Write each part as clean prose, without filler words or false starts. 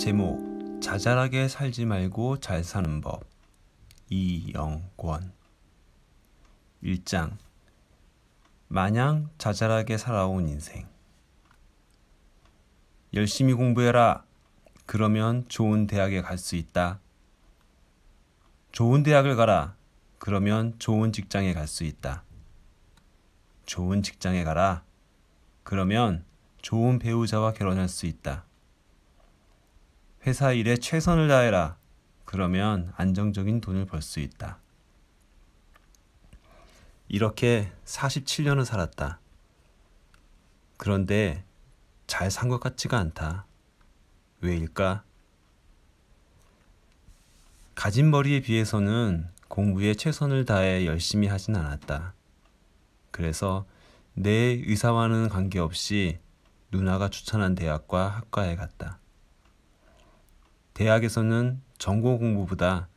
제목 자잘하게 살지 말고 잘 사는 법. 이영권. 1장. 마냥 자잘하게 살아온 인생. 열심히 공부해라. 그러면 좋은 대학에 갈 수 있다. 좋은 대학을 가라. 그러면 좋은 직장에 갈 수 있다. 좋은 직장에 가라. 그러면 좋은 배우자와 결혼할 수 있다. 회사 일에 최선을 다해라. 그러면 안정적인 돈을 벌 수 있다. 이렇게 47년을 살았다. 그런데 잘 산 것 같지가 않다. 왜일까? 가진 머리에 비해서는 공부에 최선을 다해 열심히 하진 않았다. 그래서 내 의사와는 관계없이 누나가 추천한 대학과 학과에 갔다. 대학에서는 전공 공부보다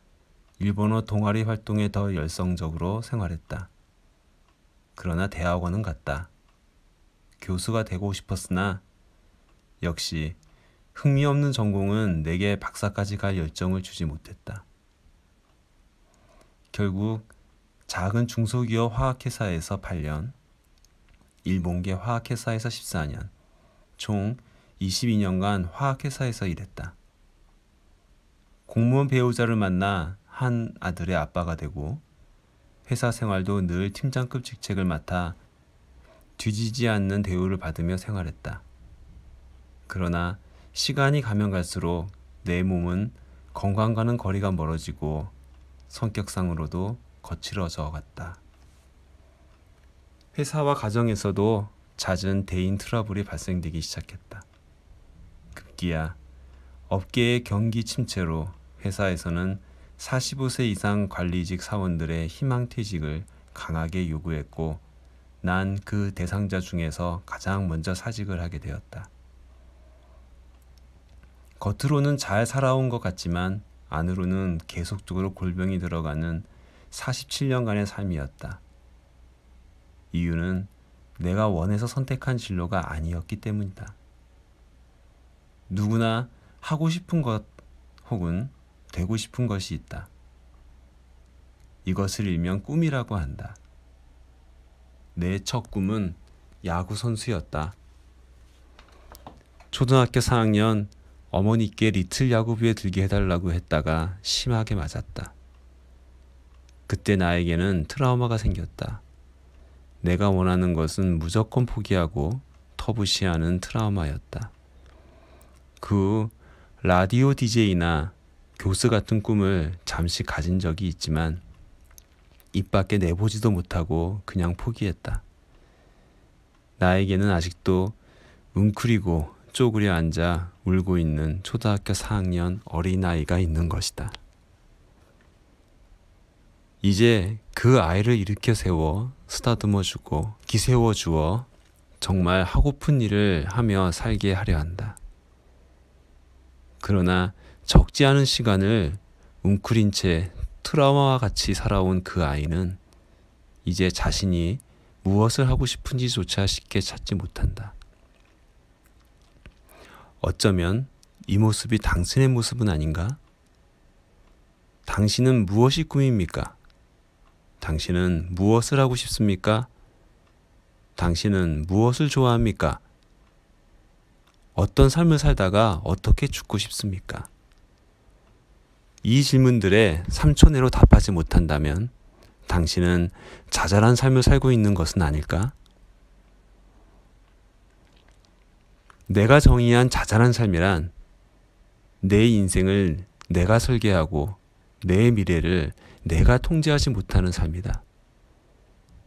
일본어 동아리 활동에 더 열성적으로 생활했다. 그러나 대학원은 갔다. 교수가 되고 싶었으나 역시 흥미없는 전공은 내게 박사까지 갈 열정을 주지 못했다. 결국 작은 중소기업 화학회사에서 8년, 일본계 화학회사에서 14년, 총 22년간 화학회사에서 일했다. 공무원 배우자를 만나 한 아들의 아빠가 되고 회사 생활도 늘 팀장급 직책을 맡아 뒤지지 않는 대우를 받으며 생활했다. 그러나 시간이 가면 갈수록 내 몸은 건강과는 거리가 멀어지고 성격상으로도 거칠어져 갔다. 회사와 가정에서도 잦은 대인 트러블이 발생되기 시작했다. 급기야 업계의 경기 침체로 회사에서는 45세 이상 관리직 사원들의 희망퇴직을 강하게 요구했고 난 그 대상자 중에서 가장 먼저 사직을 하게 되었다. 겉으로는 잘 살아온 것 같지만 안으로는 계속적으로 골병이 들어가는 47년간의 삶이었다. 이유는 내가 원해서 선택한 진로가 아니었기 때문이다. 누구나 하고 싶은 것 혹은 되고 싶은 것이 있다. 이것을 일명 꿈이라고 한다. 내 첫 꿈은 야구 선수였다. 초등학교 4학년 어머니께 리틀 야구부에 들게 해달라고 했다가 심하게 맞았다. 그때 나에게는 트라우마가 생겼다. 내가 원하는 것은 무조건 포기하고 터부시하는 트라우마였다. 그 후 라디오 DJ나 교수 같은 꿈을 잠시 가진 적이 있지만 입 밖에 내보지도 못하고 그냥 포기했다. 나에게는 아직도 웅크리고 쪼그려 앉아 울고 있는 초등학교 4학년 어린아이가 있는 것이다. 이제 그 아이를 일으켜 세워 쓰다듬어 주고 기세워 주어 정말 하고픈 일을 하며 살게 하려 한다. 그러나 적지 않은 시간을 웅크린 채 트라우마와 같이 살아온 그 아이는 이제 자신이 무엇을 하고 싶은지조차 쉽게 찾지 못한다. 어쩌면 이 모습이 당신의 모습은 아닌가? 당신은 무엇이 꿈입니까? 당신은 무엇을 하고 싶습니까? 당신은 무엇을 좋아합니까? 어떤 삶을 살다가 어떻게 죽고 싶습니까? 이 질문들에 3초 내로 답하지 못한다면 당신은 자잘한 삶을 살고 있는 것은 아닐까? 내가 정의한 자잘한 삶이란 내 인생을 내가 설계하고 내 미래를 내가 통제하지 못하는 삶이다.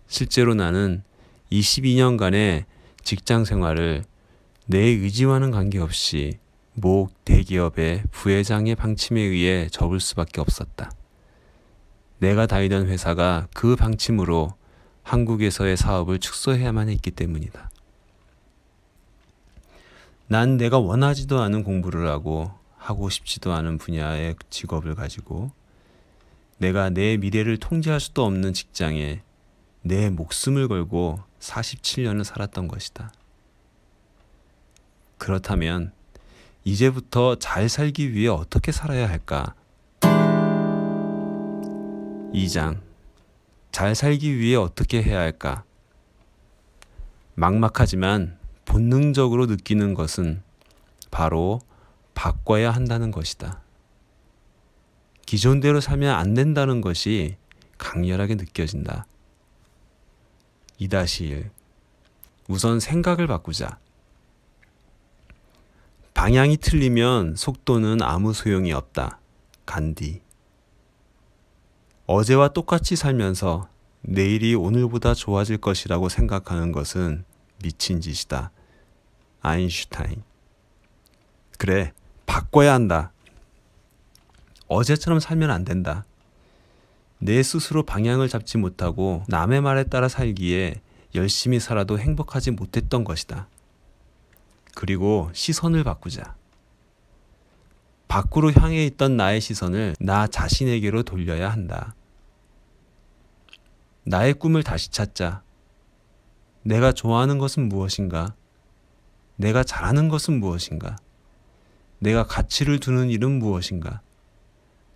실제로 나는 22년간의 직장 생활을 내 의지와는 관계없이 모 대기업의 부회장의 방침에 의해 접을 수밖에 없었다. 내가 다니던 회사가 그 방침으로 한국에서의 사업을 축소해야만 했기 때문이다. 난 내가 원하지도 않은 공부를 하고 싶지도 않은 분야의 직업을 가지고 내가 내 미래를 통제할 수도 없는 직장에 내 목숨을 걸고 47년을 살았던 것이다. 그렇다면 이제부터 잘 살기 위해 어떻게 살아야 할까? 2장. 잘 살기 위해 어떻게 해야 할까? 막막하지만 본능적으로 느끼는 것은 바로 바꿔야 한다는 것이다. 기존대로 살면 안 된다는 것이 강렬하게 느껴진다. 2-1. 우선 생각을 바꾸자. 방향이 틀리면 속도는 아무 소용이 없다. 간디. 어제와 똑같이 살면서 내일이 오늘보다 좋아질 것이라고 생각하는 것은 미친 짓이다. 아인슈타인. 그래, 바꿔야 한다. 어제처럼 살면 안 된다. 내 스스로 방향을 잡지 못하고 남의 말에 따라 살기에 열심히 살아도 행복하지 못했던 것이다. 그리고 시선을 바꾸자. 밖으로 향해 있던 나의 시선을 나 자신에게로 돌려야 한다. 나의 꿈을 다시 찾자. 내가 좋아하는 것은 무엇인가? 내가 잘하는 것은 무엇인가? 내가 가치를 두는 일은 무엇인가?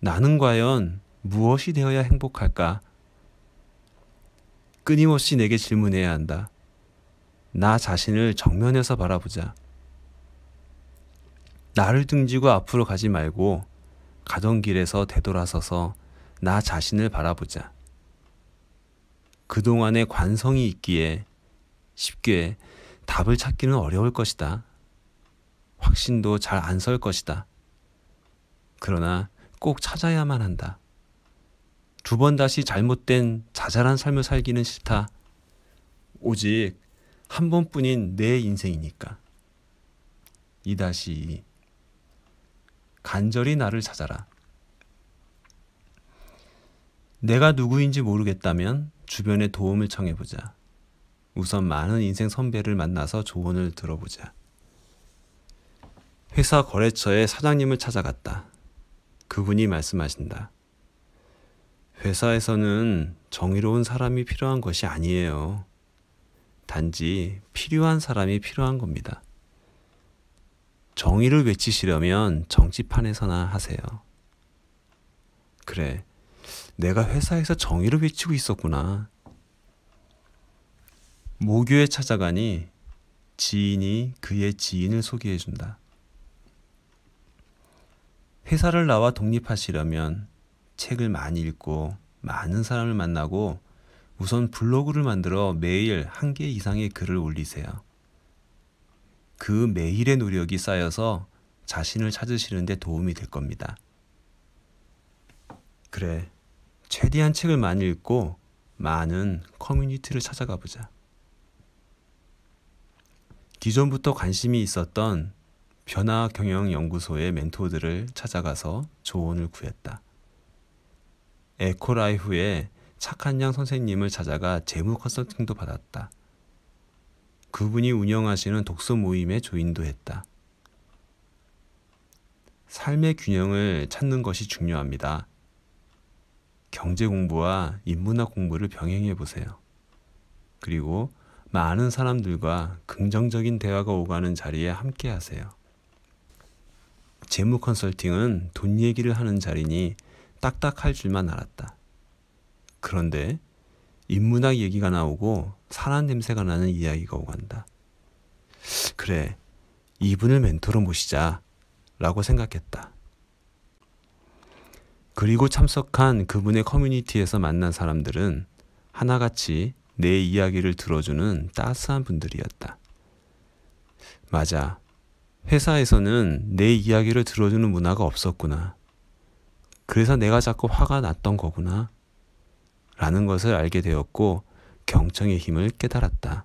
나는 과연 무엇이 되어야 행복할까? 끊임없이 내게 질문해야 한다. 나 자신을 정면에서 바라보자. 나를 등지고 앞으로 가지 말고 가던 길에서 되돌아서서 나 자신을 바라보자. 그동안의 관성이 있기에 쉽게 답을 찾기는 어려울 것이다. 확신도 잘 안 설 것이다. 그러나 꼭 찾아야만 한다. 2번 다시 잘못된 자잘한 삶을 살기는 싫다. 오직 한 번뿐인 내 인생이니까. 2-2. 간절히 나를 찾아라. 내가 누구인지 모르겠다면 주변에 도움을 청해보자. 우선 많은 인생 선배를 만나서 조언을 들어보자. 회사 거래처의 사장님을 찾아갔다. 그분이 말씀하신다. 회사에서는 정의로운 사람이 필요한 것이 아니에요. 단지 필요한 사람이 필요한 겁니다. 정의를 외치시려면 정치판에서나 하세요. 그래, 내가 회사에서 정의를 외치고 있었구나. 모교에 찾아가니 지인이 그의 지인을 소개해준다. 회사를 나와 독립하시려면 책을 많이 읽고 많은 사람을 만나고 우선 블로그를 만들어 매일 1개 이상의 글을 올리세요. 그 매일의 노력이 쌓여서 자신을 찾으시는 데 도움이 될 겁니다. 그래, 최대한 책을 많이 읽고 많은 커뮤니티를 찾아가 보자. 기존부터 관심이 있었던 변화경영연구소의 멘토들을 찾아가서 조언을 구했다. 에코라이프의 착한 양 선생님을 찾아가 재무 컨설팅도 받았다. 그분이 운영하시는 독서 모임에 조인도 했다. 삶의 균형을 찾는 것이 중요합니다. 경제 공부와 인문학 공부를 병행해 보세요. 그리고 많은 사람들과 긍정적인 대화가 오가는 자리에 함께 하세요. 재무 컨설팅은 돈 얘기를 하는 자리니 딱딱할 줄만 알았다. 그런데 인문학 얘기가 나오고 사람 냄새가 나는 이야기가 오간다. 그래, 이분을 멘토로 모시자 라고 생각했다. 그리고 참석한 그분의 커뮤니티에서 만난 사람들은 하나같이 내 이야기를 들어주는 따스한 분들이었다. 맞아. 회사에서는 내 이야기를 들어주는 문화가 없었구나. 그래서 내가 자꾸 화가 났던 거구나. 라는 것을 알게 되었고 경청의 힘을 깨달았다.